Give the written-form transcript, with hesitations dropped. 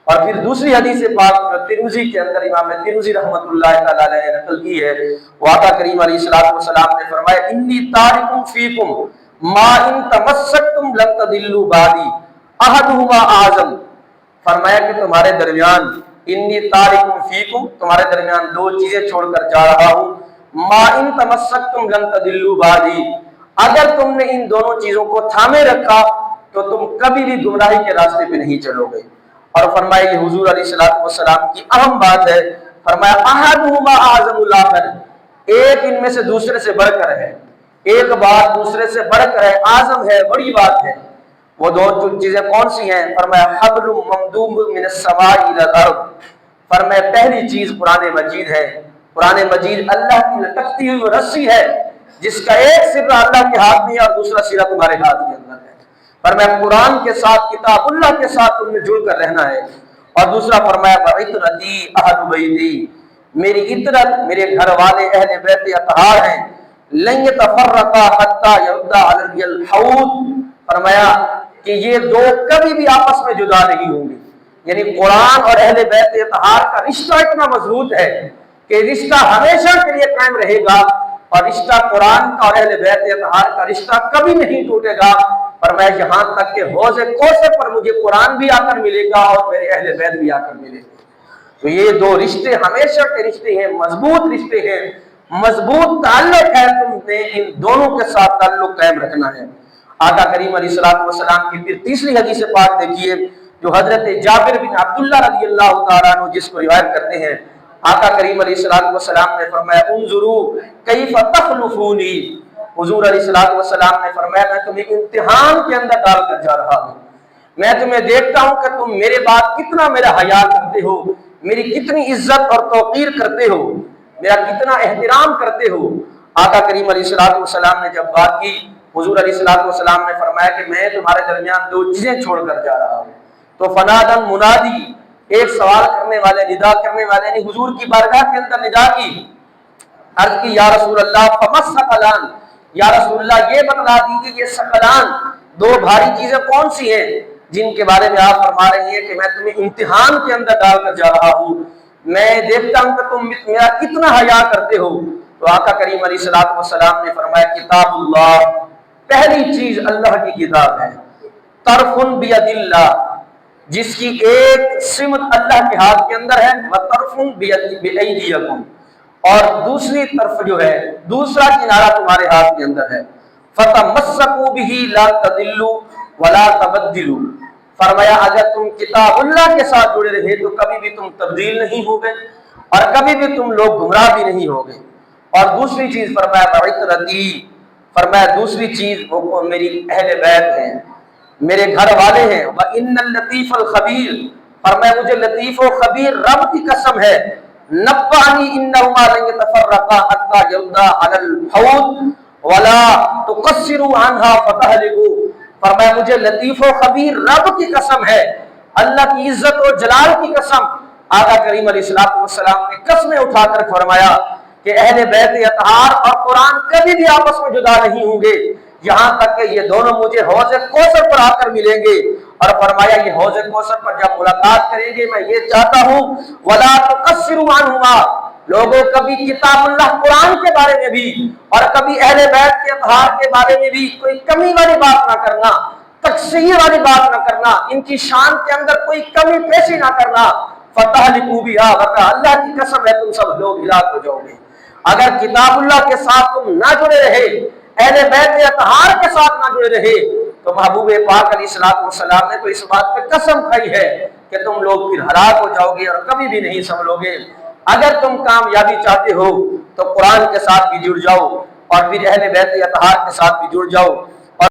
اور پھر دوسری حدیث پاک ترمذی کے اندر امام ترمذی رحمۃ اللہ تعالی نے نقل کی ہے، وہ آقا کریم علیہ الصلوۃ والسلام نے فرمایا انی تارکم فیکم ما ان تمسکتم لن تضلوا بعدی احدہما اعظم، فرمایا کہ تمہارے درمیان انی تارکم فیکم، تمہارے درمیان دو چیزیں چھوڑ کر جا رہا ہوں، ما ان تمسکتم لن تضلوا بعدی، اگر تم نے ان دونوں چیزوں کو تھامے رکھا تو تم کبھی بھی گمراہی کے راستے پہ نہیں چلو گے۔ اور فرمایا یہ حضور علیہ الصلوۃ والسلام کی اہم بات ہے، فرمایا احدہما اعظم الاخر، ایک ان میں سے دوسرے سے بڑھ کر ہے، ایک بات دوسرے سے بڑھ کر ہے، اعظم ہے، بڑی بات ہے۔ وہ دو چیزیں کون سی ہیں؟ فرمایا حبل ممدود من السماء الى الارض، فرمایا پہلی چیز قرآن مجید ہے، قرآن مجید اللہ کی لٹکتی ہوئی رسی ہے جس کا ایک سرا اللہ کے ہاتھ میں ہے اور دوسرا سرا تمہارے ہاتھ کے اندر ہے۔ فرمایا قرآن کے ساتھ، کتاب اللہ کے ساتھ تم نے جڑ کر رہنا ہے۔ اور دوسرا فرمایا وعطرتی اہل بیتی، میری عطرت، میرے گھر والے اہل بیت اطہار ہیں، لن یتفرقا حتی یردا علی الحوض، فرمایا کہ یہ دو کبھی بھی آپس میں جدا نہیں ہوں گے، یعنی قرآن اور اہل بیت اطہار کا رشتہ اتنا مضبوط ہے کہ رشتہ ہمیشہ کے لیے قائم رہے گا، اور رشتہ قرآن کا اور اہل بیت اطہار کا رشتہ کبھی نہیں ٹوٹے گا۔ فرمایا یہاں تک کہ حوض کوثر پر مجھے قرآن بھی آ کر ملے گا اور میرے اہل بیت بھی آ کر ملے گا۔ تو یہ دو رشتے ہمیشہ کے رشتے ہیں، مضبوط رشتے ہیں، مضبوط تعلق ہے، تم نے ان دونوں کے ساتھ تعلق قائم رکھنا ہے۔ آقا کریم علیہ الصلوۃ والسلام کی پھر تیسری حدیث پاک دیکھیے جو حضرت جابر بن عبداللہ رضی اللہ تعالیٰ عنہ جس کو روایت کرتے ہیں، آقا کریم علیہ الصلوۃ والسلام نے فرمایا انظروا کیف تخلفونی، حضور علیہ الصلوۃ والسلام نے فرمایا میں تمہیں امتحان کے اندر ڈال کر جا رہا ہوں، میں تمہیں دیکھتا ہوں کہ تم میرے بعد کتنا میرا حیا کرتے ہو، میری کتنی عزت اور توقیر کرتے ہو، میرا کتنا احترام کرتے ہو۔ آقا کریم علیہ الصلوۃ والسلام نے جب بات کی، حضور علیہ الصلوۃ والسلام نے فرمایا کہ میں تمہارے درمیان دو چیزیں چھوڑ کر جا رہا ہوں۔ تو فنادن منادی، ایک سوال کرنے والے، ندا کرنے والے نے حضور کی بارگاہ کے اندر ندا کی، عرض کی یا رسول اللہ فمس ثقلان، یا رسول اللہ یہ بتلا دیجیے یہ ثقلان، دو بھاری چیزیں کون سی ہیں جن کے بارے میں آپ فرما رہی ہیں کہ میں تمہیں امتحان کے اندر ڈال کر جا رہا ہوں، میں دیکھتا ہوں کہ تم میرا کتنا حیا کرتے ہو۔ تو آقا کریم علیہ الصلوۃ والسلام نے فرمایا کتاب اللہ، پہلی چیز اللہ کی کتاب ہے، طرف بید اللہ، جس کی ایک سمت اللہ کے ہاتھ کے اندر ہے، وطرف بایدیکم، اور دوسری طرف جو ہے دوسرا کنارہ تمہارے ہاتھ کے اندر ہے، فتمسکوا بہ لا تضلوا ولا تبدلوا، فرمایا اگر تم کتاب اللہ کے ساتھ جڑے رہے تو کبھی بھی تم تبدیل نہیں ہوگے اور کبھی بھی تم لوگ گمراہ بھی نہیں ہوگے۔ اور دوسری چیز فرمایا بعطرتی، فرمایا دوسری چیز وہ میری اہل بیت ہیں، میرے گھر والے ہیں، وَإِنَّ اللَّطِيفَ الْخَبِيرَ، فرمایا مجھے لطیف و خبیر رب کی قسم ہے، نبأنی انہما لن یتفرقا حتی یردا علی الحوض ولا تقصروا عنہا فتہلکوا، فرمایا مجھے لطیف و خبیر رب کی قسم ہے، اللہ کی عزت و جلال کی قسم۔ آقا کریم علیہ الصلوۃ والسلام نے قسمیں اٹھا کر فرمایا کہ اہل بیت اطہار اور قرآن کبھی بھی آپس میں جدا نہیں ہوں گے یہاں تک کہ یہ دونوں مجھے حوض کوثر پر آ کر ملیں گے۔ اور فرمایا یہ حوض کوثر پر جب ملاقات کریں گے میں یہ چاہتا ہوں ولا تقصروا عنہما، لوگوں کبھی کتاب اللہ قرآن کے بارے میں بھی اور کبھی اہل بیت کے اطہار کے بارے میں بھی کوئی کمی والی بات نہ کرنا، تقصیر والی بات نہ کرنا، ان کی شان کے اندر کوئی کمی پیشی نہ کرنا، فتہلکوا بہا، ورنہ اللہ کی قسم ہے تم سب لوگ ہلاک ہو جاؤ گے۔ اگر کتاب اللہ کے ساتھ تم نہ جڑے رہے، اہل بیت اطہار کے ساتھ نہ جڑے رہے، تو محبوب پاک علیہ الصلوۃ والسلام نے تو اس بات پہ قسم کھائی ہے کہ تم لوگ پھر ہلاک ہو جاؤ گے اور کبھی بھی نہیں سنبھلو گے۔ اگر تم کامیابی چاہتے ہو تو قرآن کے ساتھ بھی جڑ جاؤ اور پھر اہل بیت اطہار کے ساتھ بھی جڑ جاؤ۔